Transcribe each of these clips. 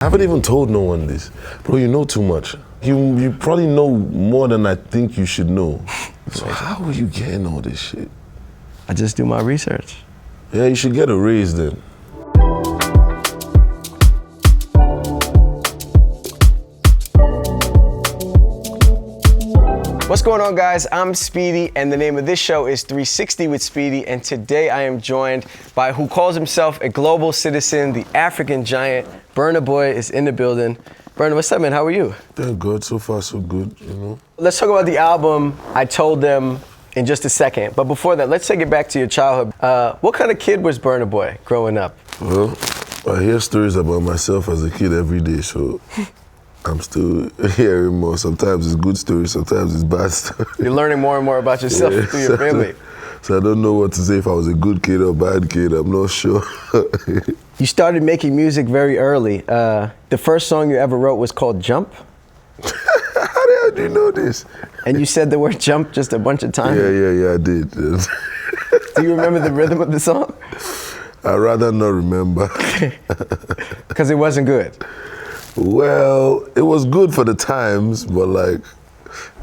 I haven't even told no one this. Bro, you know too much. You probably know more than I think you should know. So how are you getting all this shit? I just do my research. Yeah, you should get a raise then. What's going on, guys? I'm Speedy, and the name of this show is 360 with Speedy, and today I am joined by who calls himself a global citizen, the African giant. Burna Boy is in the building. Burna, what's up, man? How are you? They're good, so far so good, you know. Let's talk about the album, I Told Them, in just a second. But before that, let's take it back to your childhood. What kind of kid was Burna Boy growing up? Well, I hear stories about myself as a kid every day, so I'm still hearing more. Sometimes it's good stories, sometimes it's bad stories. You're learning more and more about yourself through your family. So I don't know what to say if I was a good kid or a bad kid. I'm not sure. You started making music very early. The first song you ever wrote was called Jump. How the hell do you know this? And you said the word jump just a bunch of times. Yeah, I did. Do you remember the rhythm of the song? I'd rather not remember. Because it wasn't good. Well, it was good for the times, but like,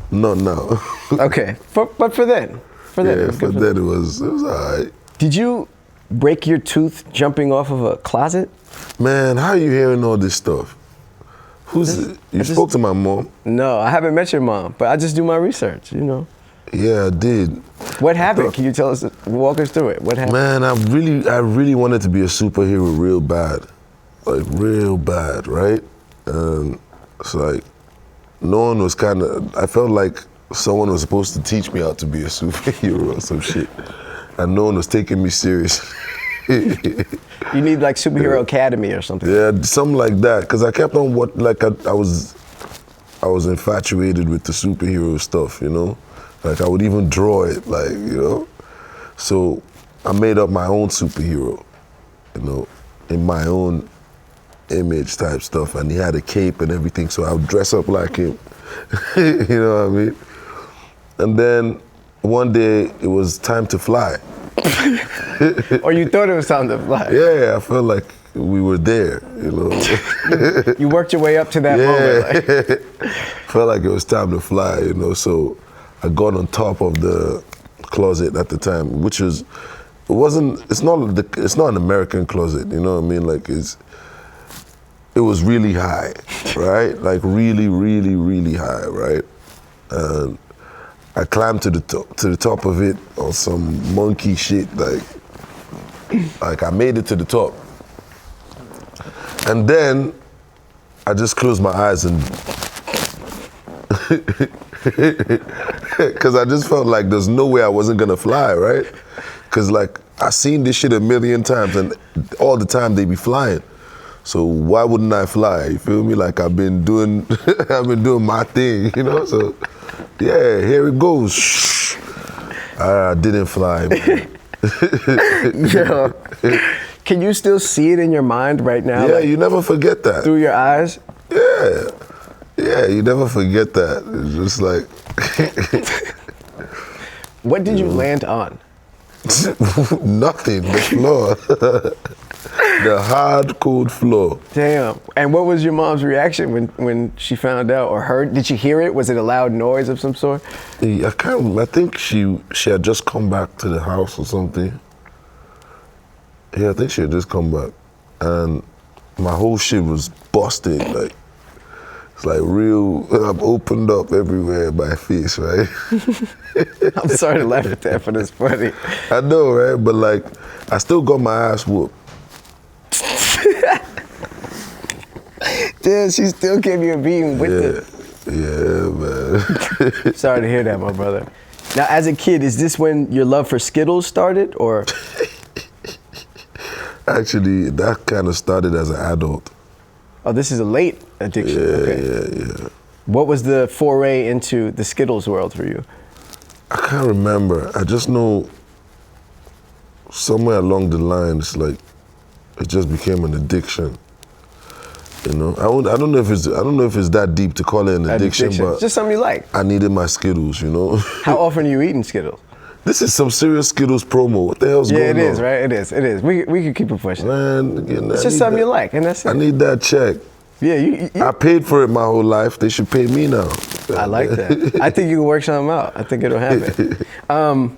not now. Okay, but for then. For then, yeah, for then it was all right. Did you break your tooth jumping off of a closet? Man, how are you hearing all this stuff? You spoke to my mom? No, I haven't met your mom, but I just do my research, you know. Yeah, I did. What happened? Can you walk us through it? What happened? Man, I really wanted to be a superhero real bad. Like real bad, right? It's like, no one was I felt like someone was supposed to teach me how to be a superhero or some shit. And no one was taking me serious. You need like Superhero Academy or something. Yeah, something like that. Because I kept on I was infatuated with the superhero stuff, you know? Like I would even draw it, like, you know? So I made up my own superhero, you know, in my own image type stuff. And he had a cape and everything, so I would dress up like him. You know what I mean? And then one day it was time to fly. Or you thought it was time to fly? Yeah, I felt like we were there, you know. You worked your way up to that moment. Like. Felt like it was time to fly, you know. So I got on top of the closet at the time, which was, it's not an American closet, you know what I mean? Like it was really high, right? Like really, really, really high, right? And I climbed to the top of it on some monkey shit, like I made it to the top. And then I just closed my eyes and because I just felt like there's no way I wasn't gonna fly, right? Because like I seen this shit a million times and all the time they be flying. So why wouldn't I fly? You feel me? Like I've been doing my thing, you know? So yeah, here it goes. I didn't fly. Yeah. Can you still see it in your mind right now? Yeah, like, you never forget that. Through your eyes? Yeah, you never forget that. It's just like. What did you land on? Nothing, the floor. The hard, cold floor. Damn. And what was your mom's reaction when she found out or heard? Did she hear it? Was it a loud noise of some sort? I think she had just come back to the house or something. Yeah, I think she had just come back. And my whole shit was busted. Like, it's like real, I'm opened up everywhere my face, right? I'm sorry to laugh at that, but it's funny. I know, right? But like, I still got my ass whooped. Damn, she still gave you a beating with it. Yeah, man. Sorry to hear that, my brother. Now, as a kid, is this when your love for Skittles started, or? Actually, that kind of started as an adult. Oh, this is a late addiction. Yeah. What was the foray into the Skittles world for you? I can't remember. I just know somewhere along the lines, like, it just became an addiction. You know, I don't know if it's that deep to call it an addiction, but it's just something you like. I needed my Skittles, you know. How often are you eating Skittles? This is some serious Skittles promo. What the hell's going on? Yeah, it is, right? It is. We can keep it pushing. Man, it's just something you like, and that's it. I need that check. Yeah, I paid for it my whole life. They should pay me now. I like that. I think you can work something out. I think it'll happen.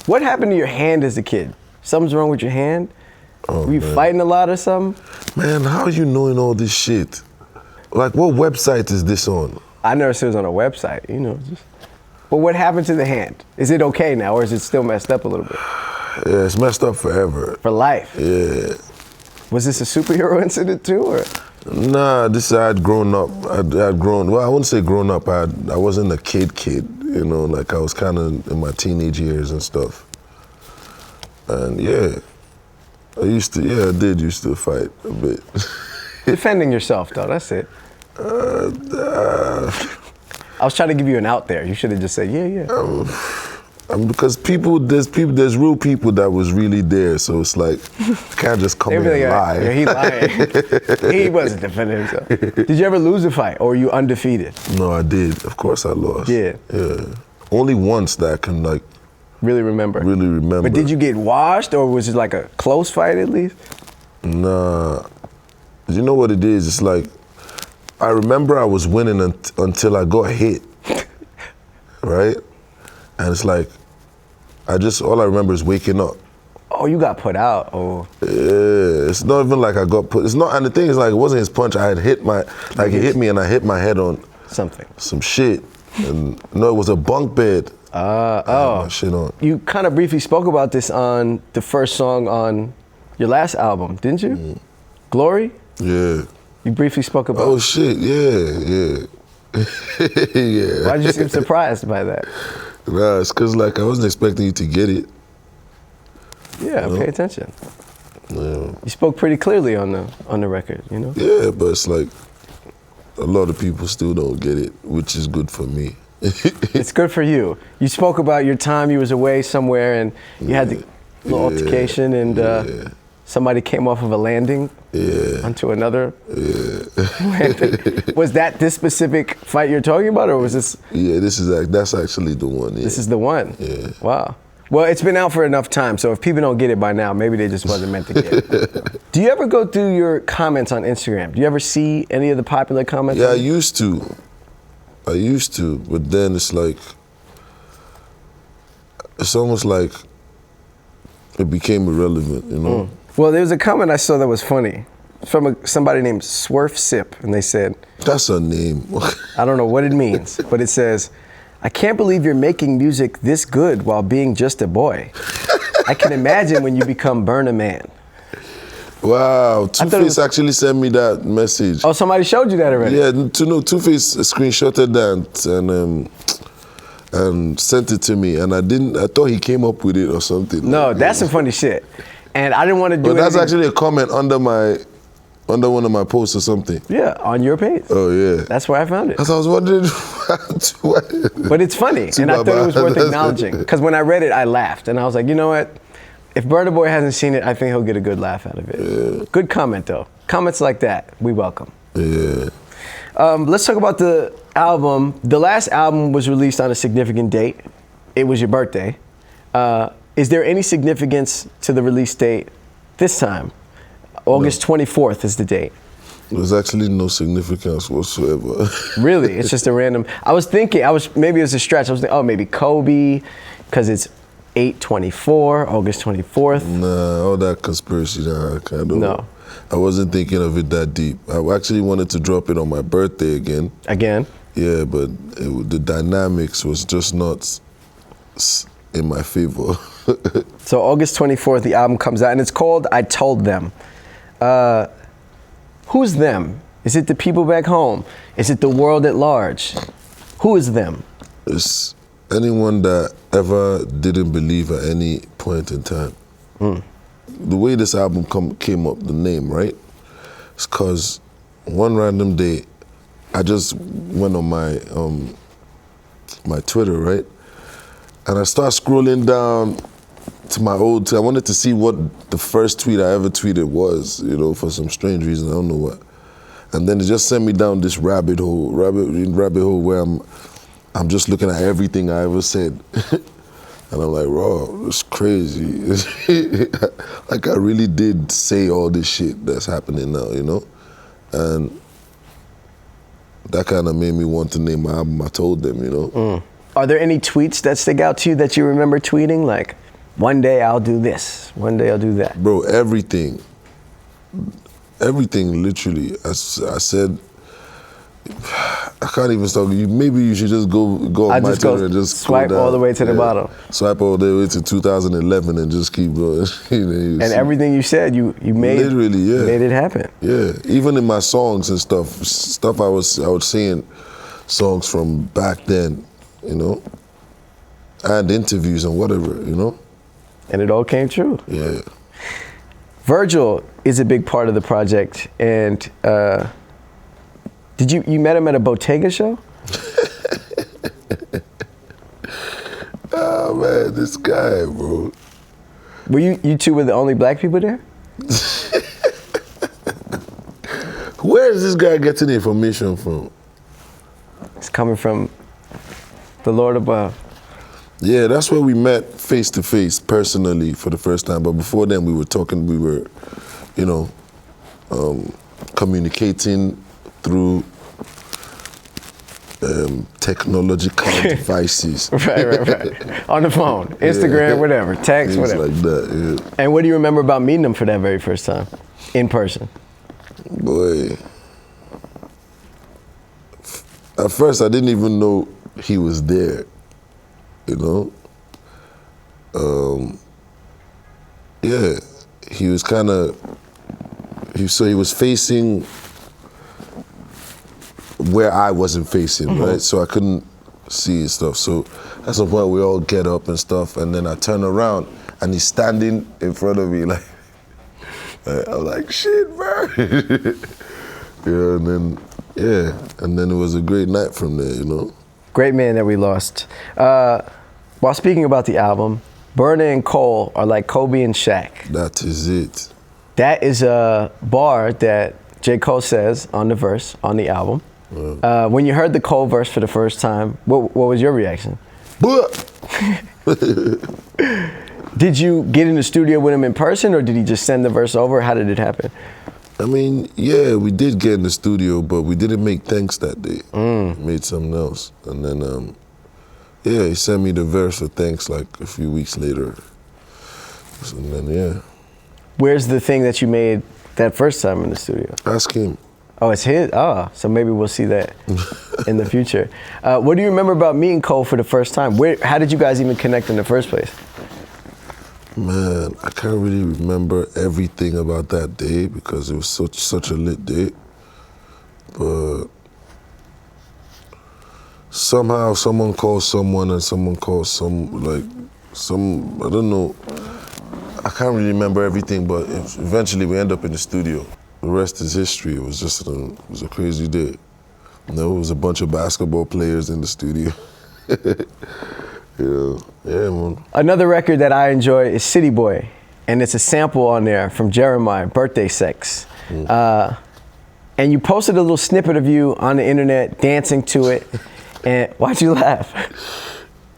What happened to your hand as a kid? Something's wrong with your hand? Were you fighting a lot or something? Man, how are you knowing all this shit? Like, what website is this on? I never said it was on a website, But what happened to the hand? Is it okay now, or is it still messed up a little bit? Yeah, it's messed up forever. For life? Yeah. Was this a superhero incident too, or? Nah, I had grown up. Well, I wouldn't say grown up. I wasn't a kid, like I was kind of in my teenage years and stuff. And yeah, I did used to fight a bit. Defending yourself, though, that's it. I was trying to give you an out there. You should have just said, yeah. Because there's real people that was really there, so it's like, you can't just come in and lie. Yeah, he lying. He wasn't defending himself. Did you ever lose a fight, or were you undefeated? No, I did. Of course I lost. Yeah. Yeah. Only once that I can really remember. But did you get washed, or was it like a close fight at least? Nah. You know what it is? It's like, I remember I was winning until I got hit, right? And it's like, all I remember is waking up. Oh, you got put out. Oh. Yeah, it's not even like I got put. It's not, and the thing is, like, it wasn't his punch. I had hit he hit me, and I hit my head on some shit. And no, it was a bunk bed. My shit on. You kind of briefly spoke about this on the first song on your last album, didn't you? Mm. Glory? Yeah. You briefly spoke about. Oh shit! Yeah. Yeah. Why did you seem surprised by that? Nah, it's cause like I wasn't expecting you to get it. Yeah, pay attention. Yeah. You spoke pretty clearly on the record, Yeah, but it's like a lot of people still don't get it, which is good for me. It's good for you. You spoke about your time you was away somewhere and you had the little altercation and somebody came off of a landing onto another landing. Was that this specific fight you're talking about, or was this? Yeah, that's actually the one. Yeah. This is the one? Yeah. Wow. Well, it's been out for enough time, so if people don't get it by now, maybe they just wasn't meant to get it. Do you ever go through your comments on Instagram? Do you ever see any of the popular comments? Yeah, I used to, but then it's almost like it became irrelevant, Well, there was a comment I saw that was funny from somebody named Swerf Sip, and they said, that's a name. I don't know what it means, but it says, I can't believe you're making music this good while being just a boy. I can imagine when you become Burna Man. Wow, Two-Face actually sent me that message. Oh, somebody showed you that already? Yeah, Two-Face screenshotted that and sent it to me, and I thought he came up with it or something. No, that's some funny shit. And I didn't want to do it. But that's actually a comment under one of my posts or something. Yeah, on your page. Oh, yeah. That's where I found it. Because I was wondering. But it's funny, and I thought it was worth acknowledging. Because when I read it, I laughed, and I was like, you know what? If Burna Boy hasn't seen it, I think he'll get a good laugh out of it. Yeah. Good comment, though. Comments like that, we welcome. Yeah. Let's talk about the album. The last album was released on a significant date. It was your birthday. Is there any significance to the release date this time? August 24th is the date. There's actually no significance whatsoever. Really? It's just a random. Maybe it was a stretch. I was thinking, maybe Kobe, because it's 8/24, August 24th. Nah, all that conspiracy, No. I wasn't thinking of it that deep. I actually wanted to drop it on my birthday again. Again? Yeah, but the dynamics was just not in my favor. So August 24th, the album comes out, and it's called I Told Them. Who's them? Is it the people back home? Is it the world at large? Who is them? It's anyone that ever didn't believe at any point in time. The way this album came up, the name, right? It's because one random day, I just went on my Twitter, right? And I started scrolling down to my old, I wanted to see what the first tweet I ever tweeted was, for some strange reason, I don't know what. And then it just sent me down this rabbit hole where I'm just looking at everything I ever said. And I'm like, bro, it's crazy. Like I really did say all this shit that's happening now, And that kind of made me want to name my album I Told Them, you know? Are there any tweets that stick out to you that you remember tweeting? Like, one day I'll do this, one day I'll do that. Bro, everything literally. I said, I can't even stop. Maybe you should just go on my Twitter and just swipe all the way to the bottom. Swipe all the way to 2011 and just keep going. And everything you said, you made literally, yeah, made it happen. Yeah, even in my songs and stuff I was singing songs from back then, you know, and interviews and whatever, you know. And it all came true. Yeah. Virgil is a big part of the project, and did you met him at a Bottega show? Oh man, this guy, bro. Were you two were the only black people there? Where is this guy getting information from? It's coming from the Lord above. Yeah, that's where we met face to face, personally, for the first time. But before then, we were talking. We were, you know, communicating through technological devices. Right. On the phone, Instagram, whatever, text, things whatever. like that. Yeah. And what do you remember about meeting him for that very first time, in person? Boy, at first I didn't even know he was there. You know, yeah, he was kind of. He was facing where I wasn't facing, right? So I couldn't see his stuff. So at some point we all get up and stuff, and then I turn around and he's standing in front of me like I'm like, shit, bro. And then it was a great night from there, you know. Great man that we lost. While speaking about the album, Burna and Cole are like Kobe and Shaq. That is it. That is a bar that J. Cole says on the verse on the album. When you heard the Cole verse for the first time, what was your reaction? Did you get in the studio with him in person, or did he just send the verse over? How did it happen? I mean, yeah, we did get in the studio, but we didn't make Thanks that day. We made something else. And then, yeah, he sent me the verse for Thanks like a few weeks later. And then, yeah. Where's the thing that you made that first time in the studio? Ask him. Oh, it's his? Oh, so maybe we'll see that in the future. What do you remember about meeting Cole for the first time? How did you guys even connect in the first place? Man, I can't really remember everything about that day because it was such a lit day. But somehow someone calls someone and someone calls I don't know. I can't really remember everything, but eventually we end up in the studio. The rest is history. It was just it was a crazy day. You know, it was a bunch of basketball players in the studio. Yeah, man. Another record that I enjoy is City Boy, and it's a sample on there from Jeremiah, Birthday Sex. And you posted a little snippet of you on the internet dancing to it. And why'd you laugh?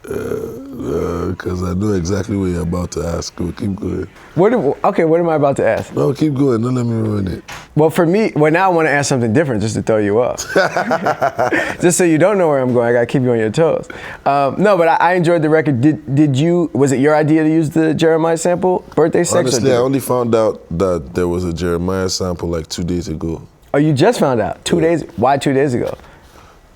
Because I know exactly what you're about to ask. Go, keep going. What am I about to ask? No, keep going. Don't let me ruin it. Well, for me, now I want to ask something different just to throw you off. Just so you don't know where I'm going, I got to keep you on your toes. No, but I enjoyed the record. Was it your idea to use the Jeremiah sample, Birthday Sex? Honestly, I only found out that there was a Jeremiah sample like 2 days ago. Oh, you just found out? 2 days? Why 2 days ago?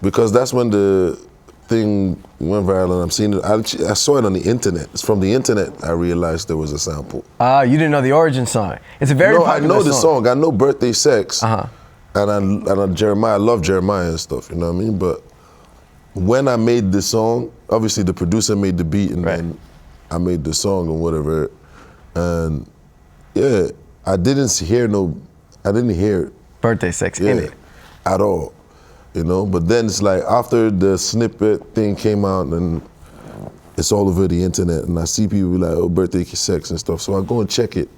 Because that's when the thing went viral and I'm seeing it. I saw it on the internet. It's from the internet I realized there was a sample. You didn't know the origin song. It's a very popular song. I know the song. I know Birthday Sex. And Jeremiah, I love Jeremiah and stuff, you know what I mean? But when I made the song, obviously the producer made the beat and then I made the song or whatever. And yeah, I didn't hear Birthday Sex in it. At all. You know, but then it's like after the snippet thing came out and it's all over the internet and I see people be like, oh, Birthday Sex and stuff. So I go and check it.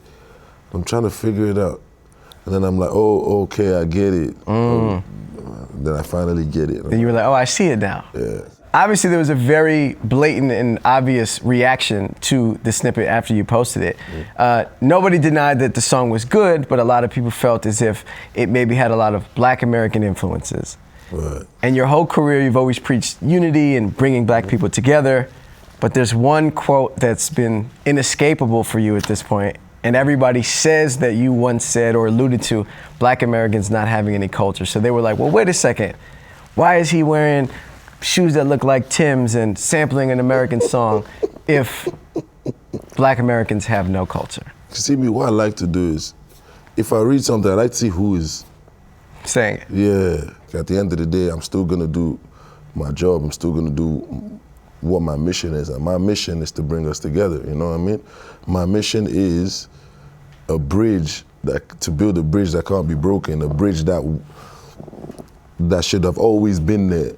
I'm trying to figure it out. And then I'm like, oh, okay, I get it. Then I finally get it. And you were like, oh, I see it now. Yeah. obviously there was a very blatant and obvious reaction to the snippet after you posted it. Nobody denied that the song was good, but a lot of people felt as if it maybe had a lot of Black American influences. Right. And your whole career, you've always preached unity and bringing Black people together. But there's one quote that's been inescapable for you at this point, and everybody says that you once said or alluded to Black Americans not having any culture. So they were like, well, wait a second. Why is he wearing shoes that look like Tim's and sampling an American song if Black Americans have no culture? See, me, what I like to do is, if I read something, I like to see who is saying it. Yeah. At the end of the day, I'm still going to do my job. I'm still going to do what my mission is. And my mission is to bring us together, you know what I mean? My mission is a bridge, to build a bridge that can't be broken, a bridge that should have always been there.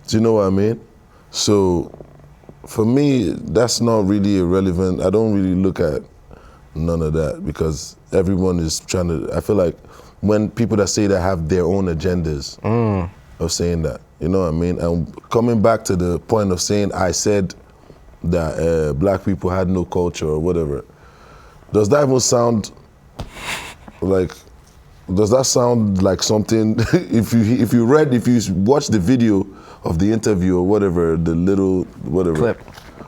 Do you know what I mean? So for me, that's not really irrelevant. I don't really look at none of that because everyone is trying to, I feel like when people that say that have their own agendas of saying that, you know what I mean? And coming back to the point of saying I said that Black people had no culture or whatever, does that even sound like, does that sound like something, if you watch the video of the interview or whatever, the little, whatever. Clip.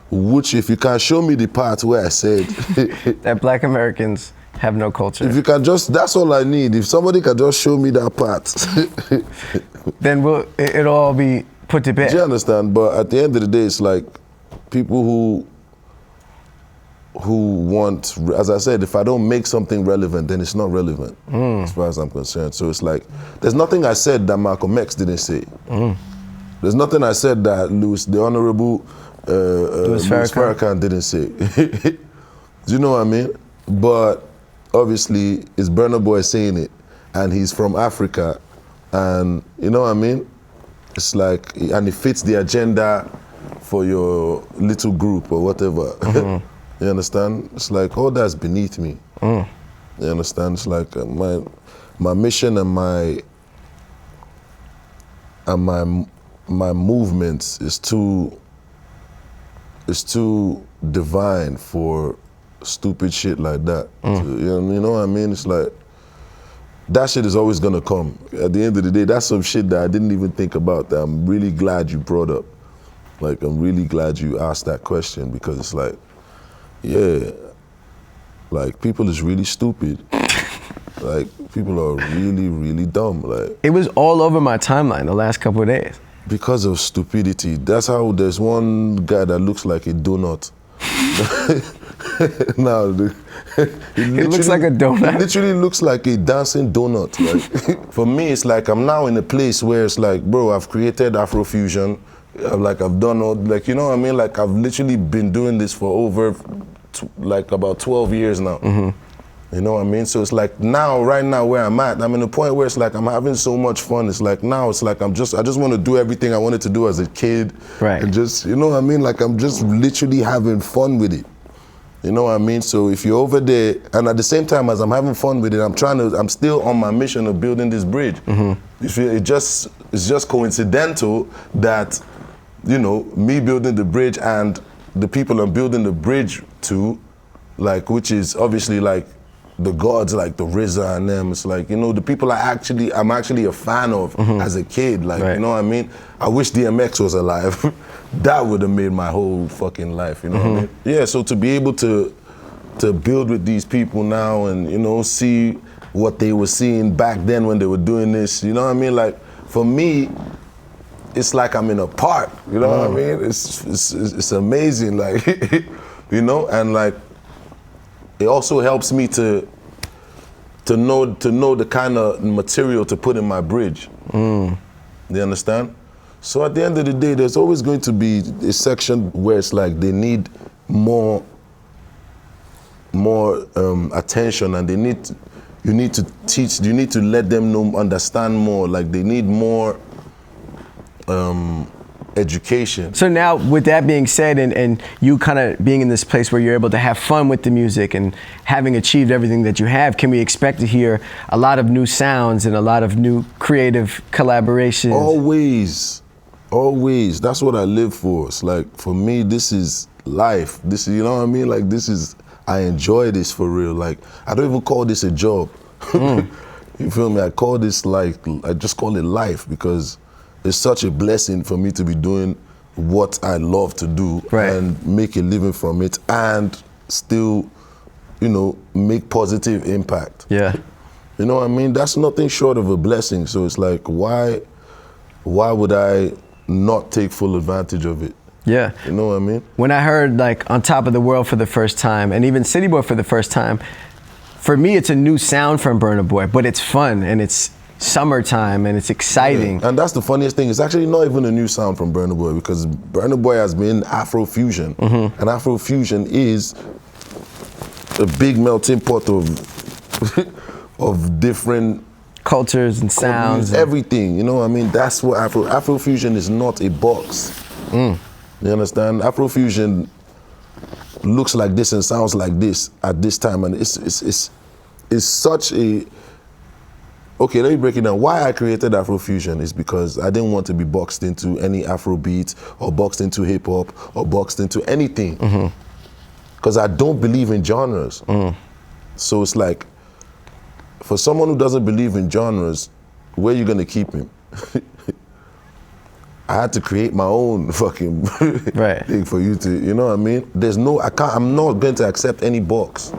Which, if you can show me the part where I said. that Black Americans have no culture. If you can just, that's all I need. If somebody can just show me that part. Then it'll all be put to bed. Do you understand? But at the end of the day, it's like people who want, as I said, if I don't make something relevant, then it's not relevant, as far as I'm concerned. So it's like, there's nothing I said that Malcolm X didn't say. There's nothing I said that the Honorable Louis Farrakhan didn't say. Do you know what I mean? But obviously, it's Burna Boy saying it, and he's from Africa, and you know what I mean? It's like, and it fits the agenda for your little group or whatever. You understand? It's like, all that's beneath me. You understand? It's like my mission and my movements is too divine for stupid shit like that. You know what I mean? It's like, that shit is always gonna come. At the end of the day, that's some shit that I didn't even think about that I'm really glad you brought up. Like, I'm really glad you asked that question because it's like, yeah, like people is really stupid. Like people are really, really dumb. Like, it was all over my timeline the last couple of days. Because of stupidity. That's how there's one guy that looks like a donut. It looks like a donut. It literally looks like a dancing donut. Like, for me, it's like I'm now in a place where it's like, bro, I've created Afrofusion. Like I've done all, like, you know what I mean? Like I've literally been doing this for over like about 12 years now. You know what I mean? So it's like now, right now where I'm at, I'm in a point where it's like I'm having so much fun. It's like now it's like I just want to do everything I wanted to do as a kid. Right. And just, you know what I mean? Like I'm just literally having fun with it. You know what I mean? So if you're over there, and at the same time as I'm having fun with it, I'm still on my mission of building this bridge. It's just coincidental that, you know, me building the bridge and the people I'm building the bridge to, like, which is obviously like the gods, like the RZA and them. It's like, you know, the people I'm actually a fan of as a kid. Like, you know what I mean? I wish DMX was alive. That would have made my whole fucking life, you know what I mean? Yeah, so to be able to build with these people now and, you know, see what they were seeing back then when they were doing this, you know what I mean? Like, for me, it's like I'm in a park, you know what I mean? It's amazing, like, you know? And like, it also helps me to know the kind of material to put in my bridge. You understand? So at the end of the day, there's always going to be a section where it's like they need more attention, and you need to let them understand more. Like they need more education. So now, with that being said, and you kind of being in this place where you're able to have fun with the music and having achieved everything that you have, can we expect to hear a lot of new sounds and a lot of new creative collaborations? Always. That's what I live for. It's like, for me, this is life. This is, you know what I mean? Like, this is, I enjoy this for real. Like, I don't even call this a job. You feel me? I call this like, I just call it life because it's such a blessing for me to be doing what I love to do and make a living from it and still, you know, make positive impact. Yeah. You know what I mean? That's nothing short of a blessing. So it's like, why would I not take full advantage of it? Yeah. You know what I mean? When I heard like On Top of the World for the first time and even City Boy for the first time, for me it's a new sound from Burna Boy, but it's fun and it's summertime and it's exciting. Yeah. And that's the funniest thing. It's actually not even a new sound from Burna Boy because Burna Boy has been Afrofusion. And Afrofusion is a big melting pot of of different cultures and sounds. Everything, you know what I mean? That's what Afrofusion is not a box. You understand? Afrofusion looks like this and sounds like this at this time, and it's such a. Okay, let me break it down. Why I created Afrofusion is because I didn't want to be boxed into any Afrobeat or boxed into hip hop or boxed into anything. Because I don't believe in genres. So it's like, for someone who doesn't believe in genres, where are you gonna keep him? I had to create my own fucking thing for you to, you know what I mean? I'm not going to accept any box.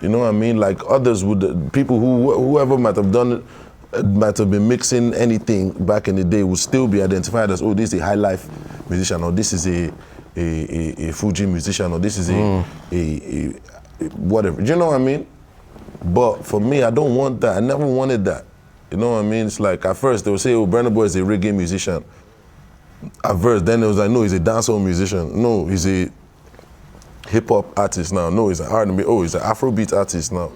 You know what I mean? Like others would, people whoever might have done it, might have been mixing anything back in the day would still be identified as, oh, this is a high life musician, or this is a Fuji musician, or this is a whatever. Do you know what I mean? But for me, I don't want that. I never wanted that. You know what I mean? It's like, at first they would say, oh, Burna Boy is a reggae musician. At first, then it was like, no, he's a dancehall musician. No, he's a hip-hop artist now. No, he's an R&B. Oh, he's an Afrobeat artist now.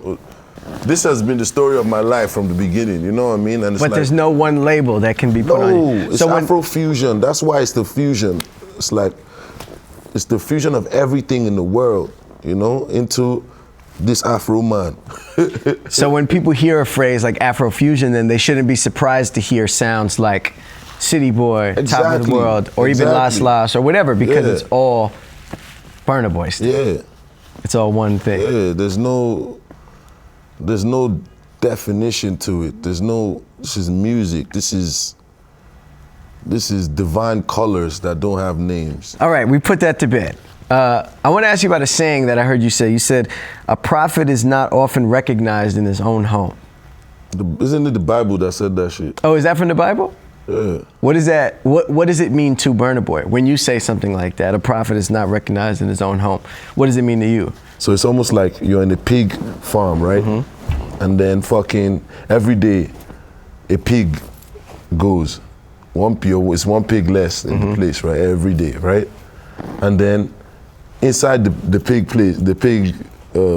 This has been the story of my life from the beginning, you know what I mean? And it's but like, there's no one label that can be put on you. No, it's Afrofusion. That's why it's the fusion. It's like, it's the fusion of everything in the world, you know, into this Afro man. So when people hear a phrase like Afrofusion, then they shouldn't be surprised to hear sounds like City Boy, Top of the World, or even Las Las, or whatever, because it's all Burna Boy stuff. Yeah. It's all one thing. Yeah, there's no definition to it. This is music. This is divine colors that don't have names. All right, we put that to bed. I want to ask you about a saying that I heard you say. You said, a prophet is not often recognized in his own home. Isn't it the Bible that said that shit? Oh, is that from the Bible? Yeah. What is that? What does it mean to Burna Boy when you say something like that? A prophet is not recognized in his own home. What does it mean to you? So it's almost like you're in a pig farm, right? And then fucking every day, a pig goes. It's one pig less in the place, right? Every day, right? And then inside the pig place, the pig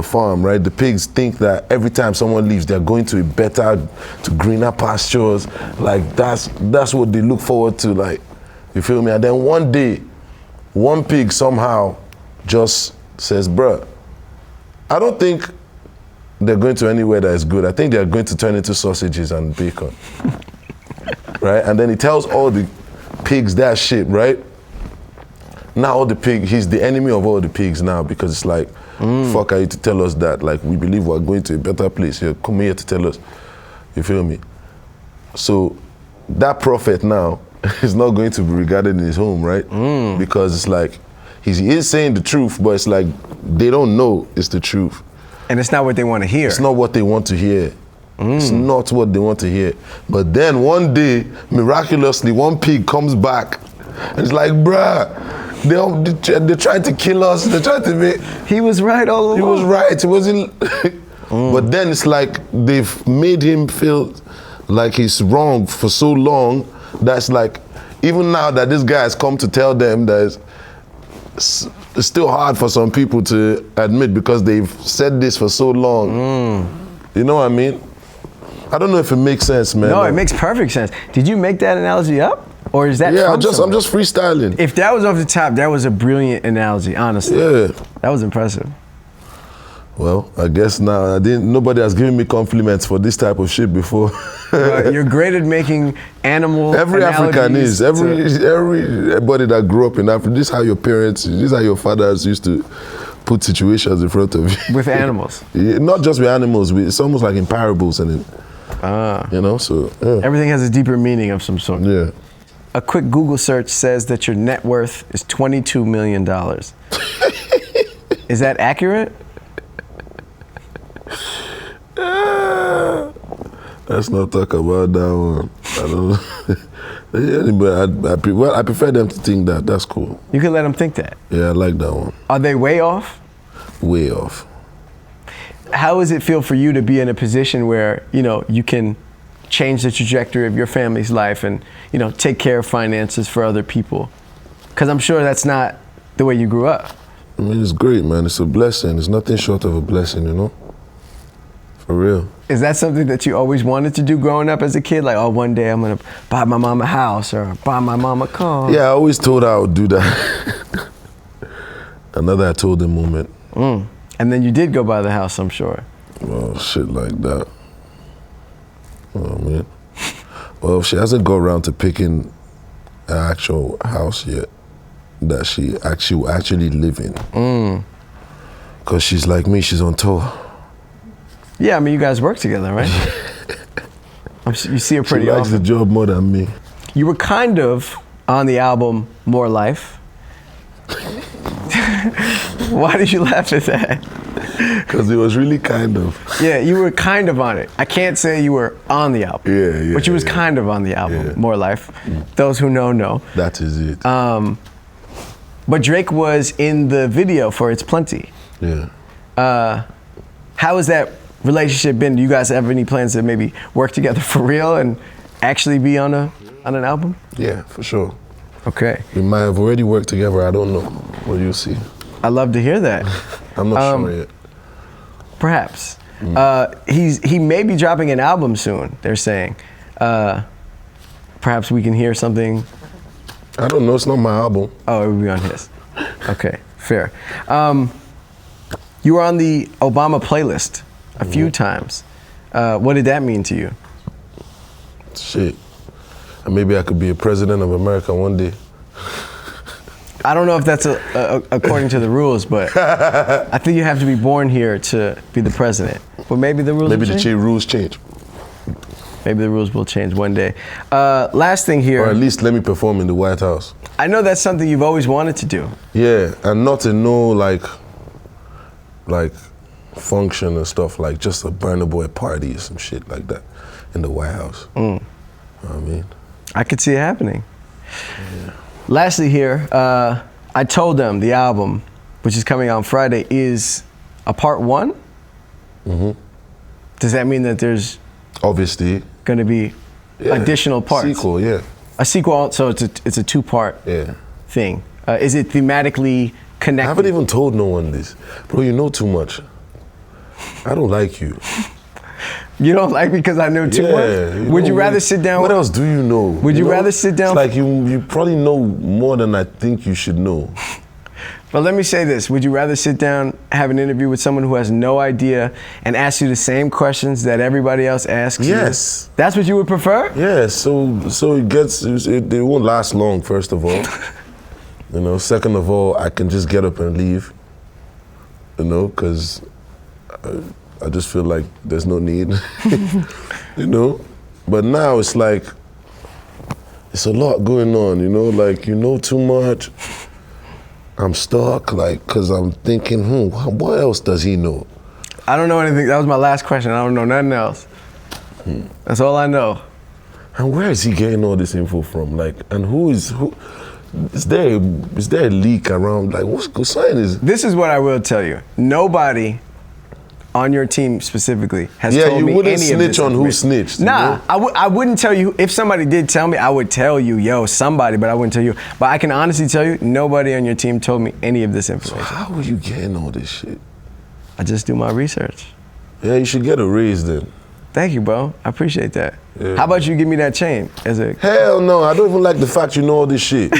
farm, right? The pigs think that every time someone leaves, they're going to to greener pastures. Like that's what they look forward to. Like, you feel me? And then one day, one pig somehow just says, "Bruh, I don't think they're going to anywhere that is good. I think they're going to turn into sausages and bacon." Right? And then he tells all the pigs that shit, right? Now all the pigs, he's the enemy of all the pigs now, because it's like, fuck are you to tell us that? Like, we believe we're going to a better place. You come here to tell us. You feel me? So that prophet now is not going to be regarded in his home, right? Because it's like, he is saying the truth, but it's like, they don't know it's the truth. And it's not what they want to hear. It's not what they want to hear. It's not what they want to hear. But then one day, miraculously, one pig comes back and it's like, bruh, they're trying to kill us. They're trying to make... He was right all along. He was right. It wasn't... But then it's like they've made him feel like he's wrong for so long. That's like, even now that this guy has come to tell them that it's still hard for some people to admit, because they've said this for so long. You know what I mean? I don't know if it makes sense, man. No, it makes perfect sense. Did you make that analogy up? Or is that I'm just freestyling. If that was off the top, that was a brilliant analogy, honestly. Yeah. That was impressive. Well, I guess now nobody has given me compliments for this type of shit before. You're great at making animal Every African analogies is. Everybody that grew up in Africa, this is how your fathers used to put situations in front of you. with animals. Yeah, not just with animals, it's almost like in parables and you know, so yeah. Everything has a deeper meaning of some sort. Yeah. A quick Google search says that your net worth is $22 million. Is that accurate? Let's not talk about that one. I don't know. But I prefer them to think that. That's cool. You can let them think that. Yeah, I like that one. Are they way off? Way off. How does it feel for you to be in a position where, you know, you can change the trajectory of your family's life and, you know, take care of finances for other people? Because I'm sure that's not the way you grew up. I mean, it's great, man. It's a blessing. It's nothing short of a blessing, you know? For real. Is that something that you always wanted to do growing up as a kid? Like, oh, one day I'm gonna buy my mom a house or buy my mom a car? Yeah, I always told her I would do that. Another I told the moment. And then you did go buy the house, I'm sure. Well, shit like that. Oh, man. Well, she hasn't got around to picking an actual house yet that she will actually live in. Because she's like me, she's on tour. Yeah, I mean, you guys work together, right? You see her pretty She likes often. the job more than me. You were kind of on the album More Life. Why did you laugh at that? Because it was really kind of. Yeah, you were kind of on it. I can't say you were on the album. Yeah. But you was kind of on the album, Yeah. More Life. Those who know. That is it. But Drake was in the video for It's Plenty. Yeah. How has that relationship been? Do you guys have any plans to maybe work together for real and actually be on an album? Yeah, for sure. Okay. We might have already worked together, I don't know. Well, you'll see. I love to hear that. I'm not sure yet. Perhaps. He may be dropping an album soon, they're saying. Perhaps we can hear something. I don't know, it's not my album. Oh, it would be on his. Okay, fair. You were on the Obama playlist a few times. What did that mean to you? Shit. And maybe I could be a president of America one day. I don't know if that's according to the rules, but I think you have to be born here to be the president. But maybe the rules Maybe will the change. rules change. Maybe the rules will change one day. Last thing here. Or at least let me perform in the White House. I know that's something you've always wanted to do. Yeah, and not in no like function and stuff, like just a Burna Boy party or some shit like that in the White House. You know what I mean? I could see it happening. Yeah. Lastly here, I told them the album, which is coming out on Friday, is a part one. Does that mean that there's Obviously. going to be additional parts? Sequel, yeah. A sequel, so it's a two-part thing. Is it thematically connected? I haven't even told no one this. Bro, you know too much. I don't like you. You don't like me because I know too much? Would you rather sit down? What else do you know? Would you rather sit down? It's like you probably know more than I think you should know. But let me say this. Would you rather sit down, have an interview with someone who has no idea and ask you the same questions that everybody else asks you? Yes. That's what you would prefer? Yeah, so it won't last long, first of all. You know, second of all, I can just get up and leave. You know, because I just feel like there's no need. You know? But now it's like, it's a lot going on, you know? Like, you know too much. I'm stuck, like, because I'm thinking, what else does he know? I don't know anything. That was my last question. I don't know nothing else. That's all I know. And where is he getting all this info from? Like, and who? Is there a leak around? Like, what's good sign is? This is what I will tell you. Nobody on your team specifically has told me any of this. Yeah, you wouldn't snitch on who snitched. Nah, you know? I wouldn't tell you. If somebody did tell me, I would tell you, yo, somebody, but I wouldn't tell you. But I can honestly tell you, nobody on your team told me any of this information. So how are you getting all this shit? I just do my research. Yeah, you should get a raise then. Thank you, bro. I appreciate that. Yeah. How about you give me that chain as a... Hell no, I don't even like the fact you know all this shit.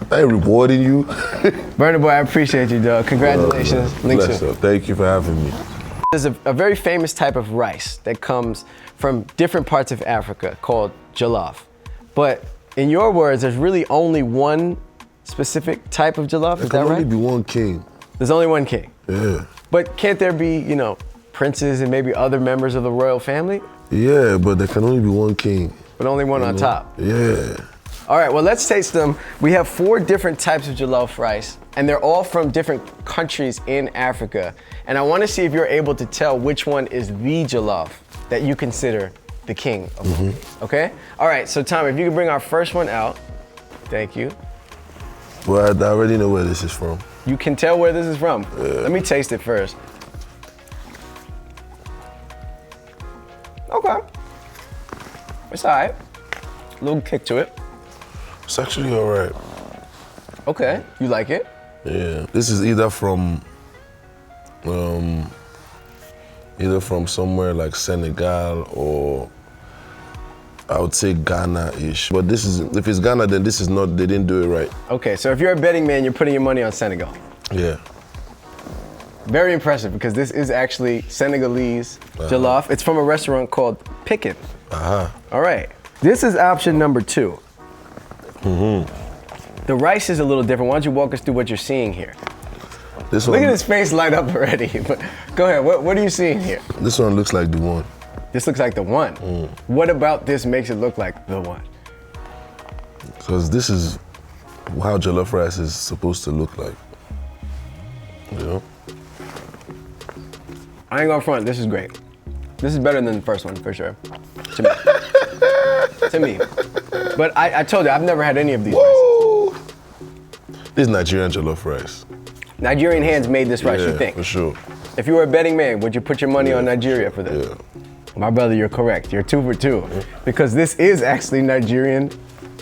I ain't rewarding you. Burna Boy, I appreciate you, dog. Congratulations. Link Bless soon. up. Thank you for having me. There's a very famous type of rice that comes from different parts of Africa called jollof. But in your words, there's really only one specific type of jollof, is There that can only right? be one king. There's only one king. Yeah. But can't there be, you know, princes and maybe other members of the royal family? Yeah, but there can only be one king. But only one on top. Yeah. All right, well, let's taste them. We have 4 different types of jollof rice, and they're all from different countries in Africa. And I want to see if you're able to tell which one is the jollof that you consider the king of. Okay? All right, so Tom, if you could bring our first one out. Thank you. Well, I already know where this is from. You can tell where this is from. Let me taste it first. Okay. It's all right. A little kick to it. It's actually all right. Okay, you like it? Yeah. This is either from somewhere like Senegal or I would say Ghana-ish. But this is, if it's Ghana, then this is not, they didn't do it right. Okay, so if you're a betting man, you're putting your money on Senegal. Yeah. Very impressive because this is actually Senegalese jollof. It's from a restaurant called Pickett. All right, this is option number 2. The rice is a little different. Why don't you walk us through what you're seing here? This Look one, at his face light up already. But go ahead, what are you seeing here? This one looks like the one. This looks like the one. What about this makes it look like the one? Because this is how jollof rice is supposed to look like. You know? I ain't gonna front, this is great. This is better than the first one, for sure. To me. To me. But I told you, I've never had any of these rices. Whoa! This is Nigerian jollof rice. Nigerian hands made this rice, Yeah, you think? for sure. If you were a betting man, would you put your money on Nigeria for this? Yeah. My brother, you're correct. You're 2 for 2. Because this is actually Nigerian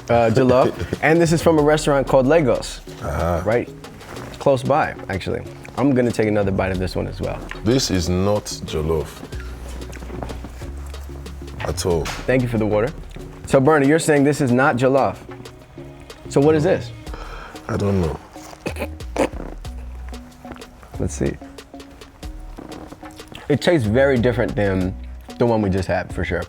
jollof, and this is from a restaurant called Lagos. Right close by, actually. I'm gonna take another bite of this one as well. This is not jollof at all. Thank you for the water. So Burna, you're saying this is not jollof. So what is this? I don't know. Let's see. It tastes very different than the one we just had, for sure.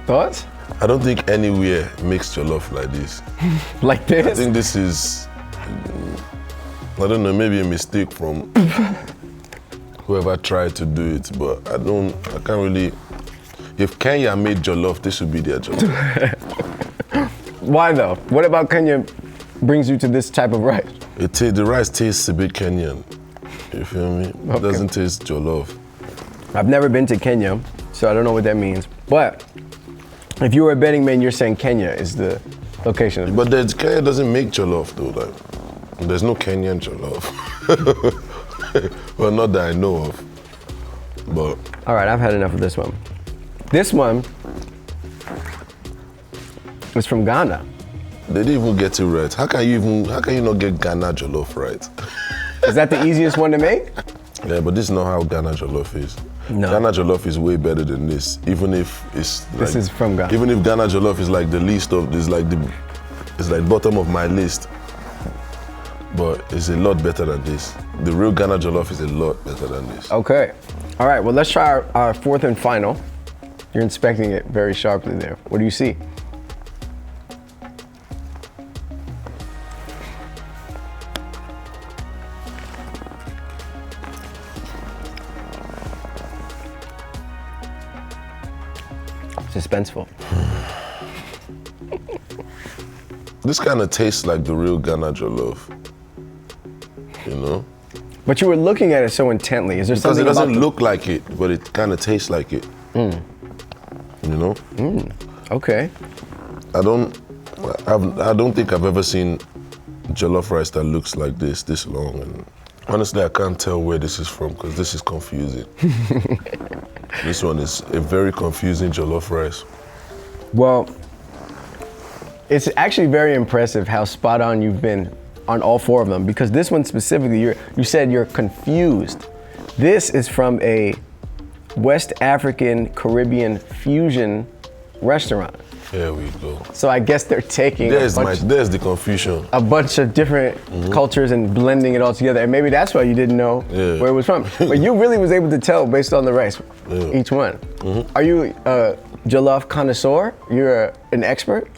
Thoughts? I don't think anywhere makes jollof like this. Like I this? think this is, I don't know, maybe a mistake from whoever tried to do it, but I can't really, if Kenya made jollof, this would be their jollof. Why though? What about Kenya brings you to this type of rice? The rice tastes a bit Kenyan, you feel me? It doesn't taste jollof. I've never been to Kenya, so I don't know what that means. But if you were a betting man, you're saying Kenya is the location. But Kenya doesn't make jollof though, like, there's no Kenyan jollof. Well, not that I know of, but. All right, I've had enough of this one. This one is from Ghana. They didn't even get it right. How can you not get Ghana jollof right? Is that the easiest one to make? Yeah, but this is not how Ghana jollof is. No. Ghana jollof is way better than this. Even if it's like, This is from Ghana. Even if Ghana jollof is like the least of this, it's like bottom of my list. But it's a lot better than this. The real Ghana jollof is a lot better than this. Okay. All right, well, let's try our 4th and final. You're inspecting it very sharply there. What do you see? Suspenseful. This kind of tastes like the real Ghana jollof. You know? But you were looking at it so intently. Is there Because something it doesn't about look like it, but it kind of tastes like it. You know? Okay. I don't think I've ever seen jollof rice that looks like this long. And honestly, I can't tell where this is from because this is confusing. This one is a very confusing jollof rice. Well, it's actually very impressive how spot on you've been on all 4 of them, because this one specifically, you said you're confused. This is from a West African Caribbean fusion restaurant. Here we go. So I guess they're taking There's the confusion. a bunch of different cultures and blending it all together. And maybe that's why you didn't know where it was from. But you really was able to tell based on the rice, each one. Are you a jollof connoisseur? You're an expert?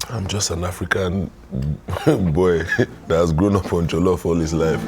I'm just an African boy that has grown up on jollof all his life.